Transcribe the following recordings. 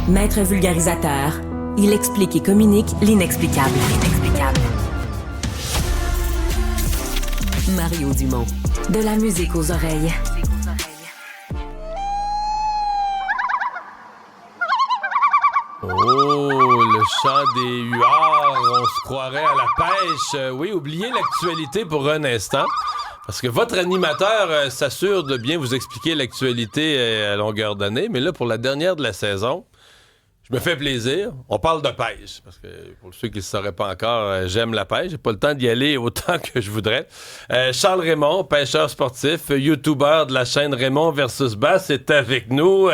Maître vulgarisateur, il explique et communique l'inexplicable. Mario Dumont. De la musique aux oreilles. Oh, le chant des huards, on se croirait à la pêche. Oui, oubliez l'actualité pour un instant, parce que votre animateur s'assure de bien vous expliquer l'actualité à longueur d'année, mais là, pour la dernière de la saison, je me fais plaisir. On parle de pêche, parce que pour ceux qui ne le sauraient pas encore, j'aime la pêche. J'ai pas le temps d'y aller autant que je voudrais. Charles Raymond, pêcheur sportif, YouTuber de la chaîne Raymond versus Bass, est avec nous.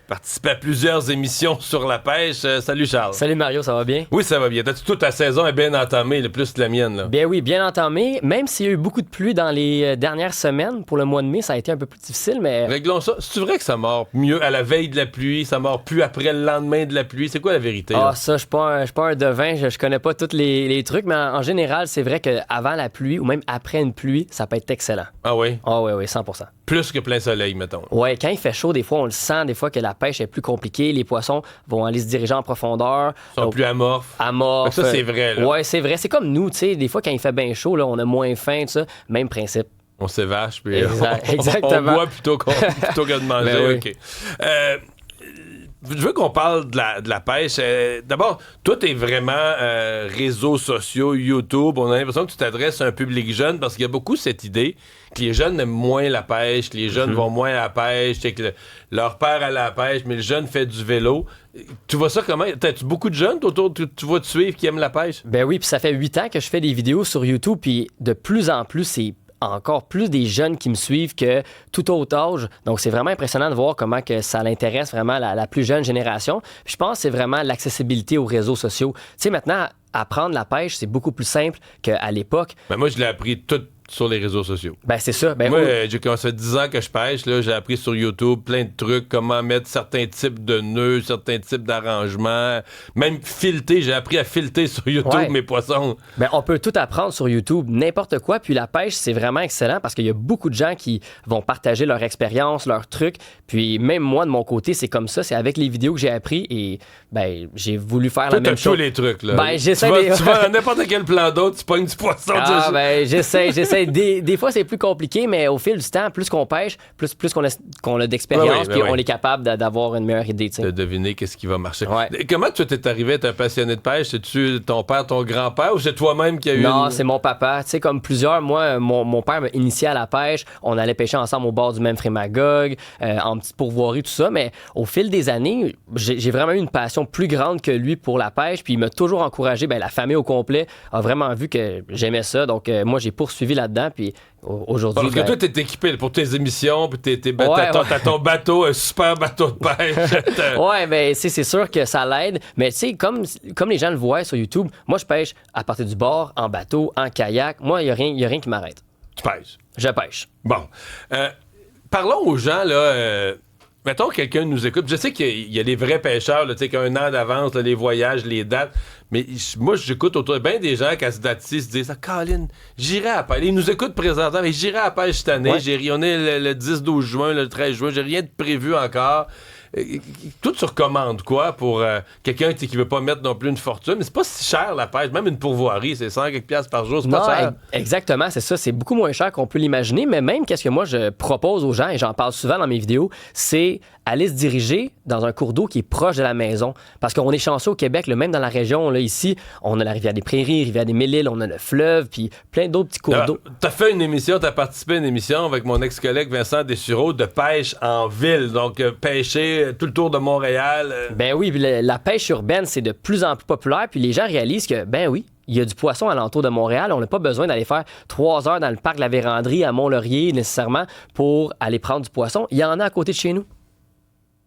Participe à plusieurs émissions sur la pêche. Salut Charles. Salut Mario, ça va bien? Oui, ça va bien. Toute ta saison est bien entamée, le plus que la mienne. Là. Bien oui, bien entamée. Même s'il y a eu beaucoup de pluie dans les dernières semaines, pour le mois de mai, ça a été un peu plus difficile, mais... Réglons ça. C'est vrai que ça mord mieux à la veille de la pluie, ça mord plus après le lendemain de la pluie? C'est quoi la vérité? Ah, ça, je suis pas un devin, je connais pas tous les trucs, mais en général, c'est vrai qu'avant la pluie, ou même après une pluie, ça peut être excellent. Ah oui? Ah oui, 100%. Plus que plein soleil, mettons. Ouais, quand il fait chaud, des fois, on le sent, des fois, que la pêche est plus compliquée. Les poissons vont aller se diriger en profondeur. Ils sont plus amorphes. Amorphes. Ça, c'est vrai, là. Ouais, c'est vrai. C'est comme nous, tu sais. Des fois, quand il fait bien chaud, là, on a moins faim, tout ça. Même principe. On s'évache, puis exactement. on boit plutôt que de manger. Ben oui. OK. Je veux qu'on parle de la pêche. D'abord, toi, t'es vraiment réseaux sociaux, YouTube. On a l'impression que tu t'adresses à un public jeune parce qu'il y a beaucoup cette idée que les jeunes aiment moins la pêche, que les jeunes vont moins à la pêche, que leur père allait à la pêche, mais le jeune fait du vélo. Tu vois ça comment? T'as-tu beaucoup de jeunes autour tu vois te suivre qui aiment la pêche? Ben oui, puis ça fait 8 ans que je fais des vidéos sur YouTube, puis de plus en plus, c'est encore plus des jeunes qui me suivent que tout autre âge. Donc, c'est vraiment impressionnant de voir comment que ça l'intéresse vraiment la plus jeune génération. Puis je pense que c'est vraiment l'accessibilité aux réseaux sociaux. Tu sais, maintenant, apprendre la pêche, c'est beaucoup plus simple qu'à l'époque. Ben moi, je l'ai appris tout sur les réseaux sociaux. Ben c'est ça. Ben, moi, j'ai commencé 10 ans que je pêche. Là, j'ai appris sur YouTube plein de trucs, comment mettre certains types de nœuds, certains types d'arrangements. Même fileter, j'ai appris à fileter sur YouTube mes poissons. Ben on peut tout apprendre sur YouTube, n'importe quoi. Puis la pêche, c'est vraiment excellent parce qu'il y a beaucoup de gens qui vont partager leur expérience, leurs trucs. Puis même moi, de mon côté, c'est comme ça. C'est avec les vidéos que j'ai appris et ben j'ai voulu faire la même chose. Tous les trucs, là. Ben j'essaie tu vas à n'importe quel plan d'eau, tu pognes du poisson. Ben j'essaie. Des fois, c'est plus compliqué, mais au fil du temps, plus qu'on pêche, plus qu'on a d'expérience, puis on est capable d'avoir une meilleure idée. T'sais. De deviner qu'est-ce qui va marcher. Ouais. Comment tu t'es arrivé à être un passionné de pêche? C'est-tu ton père, ton grand-père, ou c'est toi-même qui a eu Non, c'est mon papa. Tu sais, comme plusieurs, moi, mon père m'a initié à la pêche. On allait pêcher ensemble au bord du même Frémagogue, en petite pourvoirie, tout ça. Mais au fil des années, j'ai vraiment eu une passion plus grande que lui pour la pêche, puis il m'a toujours encouragé. Ben, la famille au complet a vraiment vu que j'aimais ça. Donc, moi, j'ai poursuivi là-dedans, puis aujourd'hui... Parce que toi, t'es équipé pour tes émissions, puis t'as ton bateau, un super bateau de pêche. Ouais, ben c'est sûr que ça l'aide. Mais tu sais, comme les gens le voient sur YouTube, moi, je pêche à partir du bord, en bateau, en kayak. Moi, il n'y a rien qui m'arrête. Tu pêches? Je pêche. Bon. Parlons aux gens, là... mettons que quelqu'un nous écoute. Je sais qu'il y a des vrais pêcheurs, là, qui ont un an d'avance, là, les voyages, les dates. Mais moi, j'écoute autour de bien des gens qui, à ce date-ci, se disent « Colin, j'irai à la pêche. » Ils nous écoutent présentement, mais j'irai à la pêche cette année. Ouais. On est le 10-12 juin, le 13 juin. J'ai rien de prévu encore. Toi, tu recommandes quoi pour quelqu'un qui veut pas mettre non plus une fortune? Mais c'est pas si cher, la pêche. Même une pourvoirie, c'est 100 quelques piastres par jour. C'est pas cher. Exactement, c'est ça. C'est beaucoup moins cher qu'on peut l'imaginer. Mais même, qu'est-ce que moi, je propose aux gens, et j'en parle souvent dans mes vidéos, c'est aller se diriger dans un cours d'eau qui est proche de la maison. Parce qu'on est chanceux au Québec, là, même dans la région, là, ici, on a la rivière des Prairies, rivière des Mille-Îles, on a le fleuve, puis plein d'autres petits cours d'eau. T'as fait une émission, t'as participé à une émission avec mon ex-collègue Vincent Dessureau de pêche en ville. Donc, pêcher tout le tour de Montréal. Ben oui, la pêche urbaine, c'est de plus en plus populaire, puis les gens réalisent que, ben oui, il y a du poisson alentour de Montréal. On n'a pas besoin d'aller faire 3 heures dans le parc de la Vérandrie à Mont-Laurier, nécessairement, pour aller prendre du poisson. Il y en a à côté de chez nous.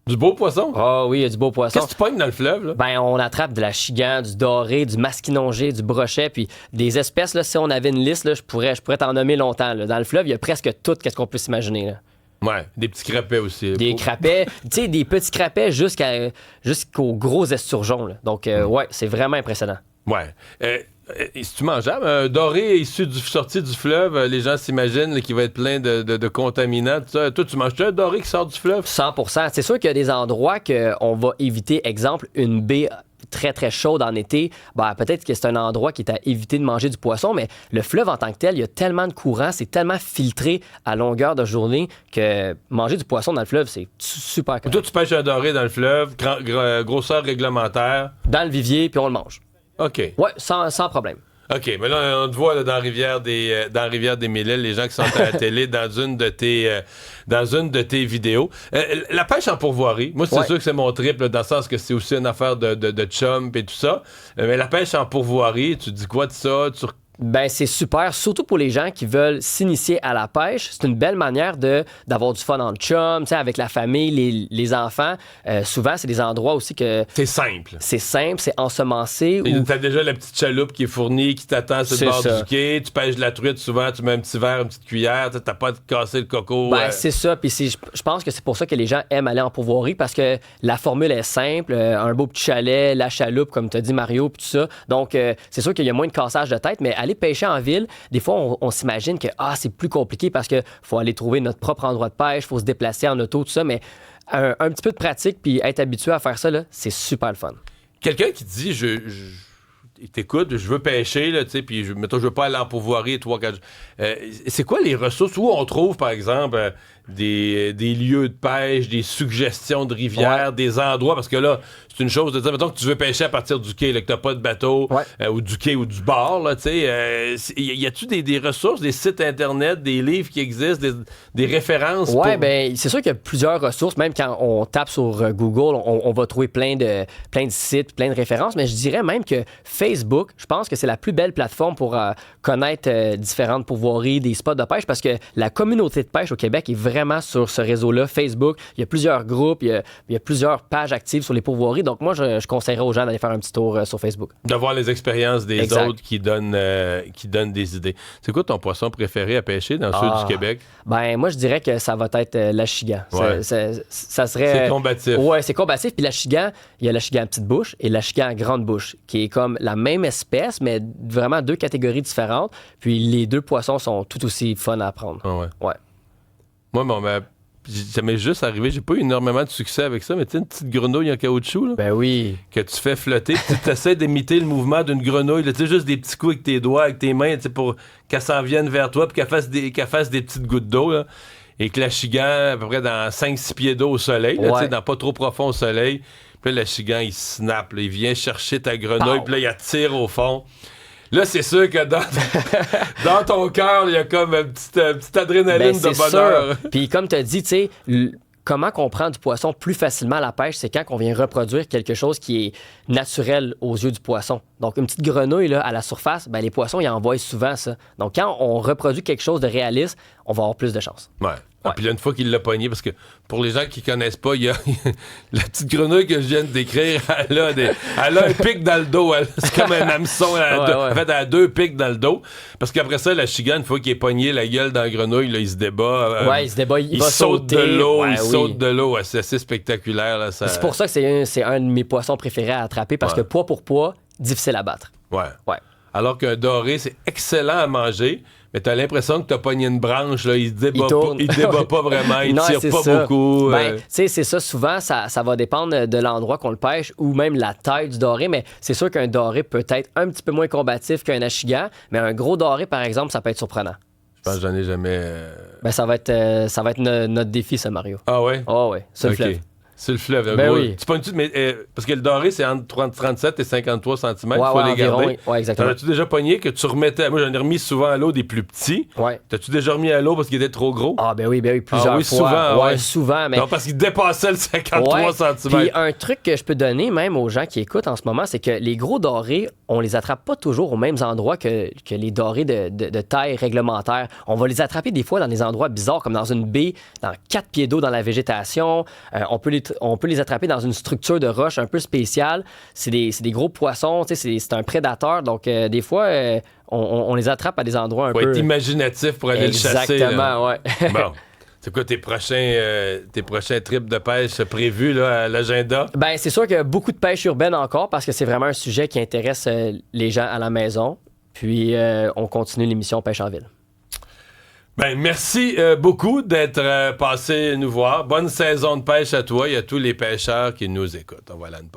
Du beau poisson? Ah oui, il y a du beau poisson. Qu'est-ce que tu pognes dans le fleuve, là? Ben, on attrape de la chigan, du doré, du masquinongé, du brochet, puis des espèces, là, si on avait une liste, là, je pourrais t'en nommer longtemps. Là. Dans le fleuve, il y a presque tout ce qu'on peut s'imaginer. Là. Ouais, des petits crapets aussi. Des crapets, tu sais, des petits crapets jusqu'aux gros esturgeons. Là. Donc, ouais, c'est vraiment impressionnant. Ouais. Est-ce mangeable? Un doré sorti du fleuve, les gens s'imaginent là, qu'il va être plein de contaminants, tout ça. Toi, tu manges-tu un doré qui sort du fleuve? 100%. C'est sûr qu'il y a des endroits qu'on va éviter. Exemple, une baie très, très chaude en été. Ben, peut-être que c'est un endroit qui est à éviter de manger du poisson, mais le fleuve en tant que tel, il y a tellement de courant, c'est tellement filtré à longueur de journée que manger du poisson dans le fleuve, c'est super correct. Toi, tu pêches un doré dans le fleuve, grosseur réglementaire. Dans le vivier, puis on le mange. OK. Ouais, sans problème. OK, mais là, on te voit là, dans Rivière des Mille-Îles, les gens qui sont à la télé, dans une de tes vidéos. La pêche en pourvoirie, moi, c'est sûr que c'est mon trip, là, dans le sens que c'est aussi une affaire de chum et tout ça. Mais la pêche en pourvoirie, tu dis quoi de ça? Ben, c'est super, surtout pour les gens qui veulent s'initier à la pêche. C'est une belle manière d'avoir du fun en chum, avec la famille, les enfants. Souvent, c'est des endroits aussi que... C'est simple, c'est ensemencé. T'as déjà la petite chaloupe qui est fournie, qui t'attend sur le bord du quai. Tu pêches de la truite, souvent, tu mets un petit verre, une petite cuillère. T'as pas à te casser le coco. Ben, c'est ça. Puis je pense que c'est pour ça que les gens aiment aller en pourvoirie, parce que la formule est simple. Un beau petit chalet, la chaloupe, comme t'as dit, Mario, puis tout ça. Donc, c'est sûr qu'il y a moins de cassage de tête, mais aller pêcher en ville, des fois, on s'imagine que c'est plus compliqué parce qu'il faut aller trouver notre propre endroit de pêche, il faut se déplacer en auto, tout ça, mais un petit peu de pratique puis être habitué à faire ça, là, c'est super le fun. Quelqu'un qui dit, il t'écoute, je veux pêcher, là, tu sais, puis mettons, je veux pas aller en pourvoirie 3-4 jours. C'est quoi les ressources? Où on trouve, par exemple, des lieux de pêche, des suggestions de rivières, des endroits? Parce que là, c'est une chose de dire, mettons que tu veux pêcher à partir du quai, là, que t'as pas de bateau, ou du quai ou du bord, là, tu sais. Y a-tu des ressources, des sites Internet, des livres qui existent, des références? Ben, c'est sûr qu'il y a plusieurs ressources. Même quand on tape sur Google, on va trouver plein de sites, plein de références. Mais je dirais même que Facebook, je pense que c'est la plus belle plateforme pour connaître différentes pourvoiries, des spots de pêche, parce que la communauté de pêche au Québec est vraiment sur ce réseau-là, Facebook. Il y a plusieurs groupes, il y a plusieurs pages actives sur les pourvoiries. Donc moi, je conseillerais aux gens d'aller faire un petit tour sur Facebook. De voir les expériences des autres qui donnent des idées. C'est quoi ton poisson préféré à pêcher dans le sud du Québec? Ben moi, je dirais que ça va être l'achigan. Ouais. Ça serait... C'est combatif. Ouais, c'est combatif. Puis l'achigan, il y a l'achigan à petite bouche et l'achigan à grande bouche, qui est comme la même espèce, mais vraiment deux catégories différentes. Puis les deux poissons sont tout aussi fun à prendre. Ah ouais. Moi, ça m'est juste arrivé, j'ai pas eu énormément de succès avec ça, mais tu sais, une petite grenouille en caoutchouc, là, ben oui, que tu fais flotter, tu essaies d'imiter le mouvement d'une grenouille, tu sais, juste des petits coups avec tes doigts, avec tes mains, tu sais, pour qu'elle s'en vienne vers toi, puis qu'elle fasse des petites gouttes d'eau, là, et que l'achigan, à peu près dans 5-6 pieds d'eau au soleil, là, tu sais, dans pas trop profond au soleil, puis là, l'achigan, il snap, là, il vient chercher ta grenouille, puis là, il attire au fond. Là, c'est sûr que dans ton cœur, il y a comme une petite adrénaline de bonheur. Puis comme tu as dit, tu sais, comment qu'on prend du poisson plus facilement à la pêche, c'est quand on vient reproduire quelque chose qui est naturel aux yeux du poisson. Donc, une petite grenouille là, à la surface, ben, les poissons, ils envoient souvent ça. Donc, quand on reproduit quelque chose de réaliste, on va avoir plus de chance. Ouais. Puis là, une fois qu'il l'a pogné, parce que pour les gens qui connaissent pas, il y a la petite grenouille que je viens de décrire, elle a un pic dans le dos. C'est comme un hameçon. En fait, elle a 2 pics dans le dos. Parce qu'après ça, l'achigan, une fois qu'il est pogné la gueule dans la grenouille, là, il se débat. Il se débat, il va saute sauter. De l'eau, saute de l'eau. Ouais, c'est assez spectaculaire. Là, ça... C'est pour ça que c'est un de mes poissons préférés à attraper, parce que poids pour poids, difficile à battre. Ouais. Alors qu'un doré, c'est excellent à manger, mais t'as l'impression que t'as pogné une branche, là, il débat pas vraiment, il tire pas beaucoup. Ben, tu sais, c'est ça, souvent, ça va dépendre de l'endroit qu'on le pêche ou même la taille du doré, mais c'est sûr qu'un doré peut être un petit peu moins combatif qu'un achigan, mais un gros doré, par exemple, ça peut être surprenant. Je pense que j'en ai jamais... Ben, ça va être notre défi, ça, Mario. Ah ouais? Ah ouais, sur le fleuve. C'est le fleuve. Ben oui. Tu pognes-tu, mais parce que le doré, c'est entre 37 et 53 cm. Il faut les garder. Oui, exactement. T'as-tu déjà pogné que tu remettais... Moi, j'en ai remis souvent à l'eau des plus petits. Ouais. T'as-tu déjà remis à l'eau parce qu'il était trop gros? Ah, ben oui, plusieurs fois. Souvent. Souvent. Mais... Non, parce qu'il dépassait le 53 cm. Puis un truc que je peux donner même aux gens qui écoutent en ce moment, c'est que les gros dorés, on les attrape pas toujours aux mêmes endroits que les dorés de taille réglementaire. On va les attraper des fois dans des endroits bizarres, comme dans une baie, dans 4 pieds d'eau dans la végétation. On peut les attraper dans une structure de roche un peu spéciale. C'est des gros poissons, c'est un prédateur. Donc, des fois, on les attrape à des endroits un peu... Faut être imaginatif pour aller le chasser. Exactement, ouais. Bon. C'est quoi tes prochains trips de pêche prévus là, à l'agenda? Ben, c'est sûr qu'il y a beaucoup de pêche urbaine encore parce que c'est vraiment un sujet qui intéresse les gens à la maison. Puis, on continue l'émission Pêche en ville. Ben, merci beaucoup d'être passé nous voir. Bonne saison de pêche à toi et à tous les pêcheurs qui nous écoutent. On va aller à une pause.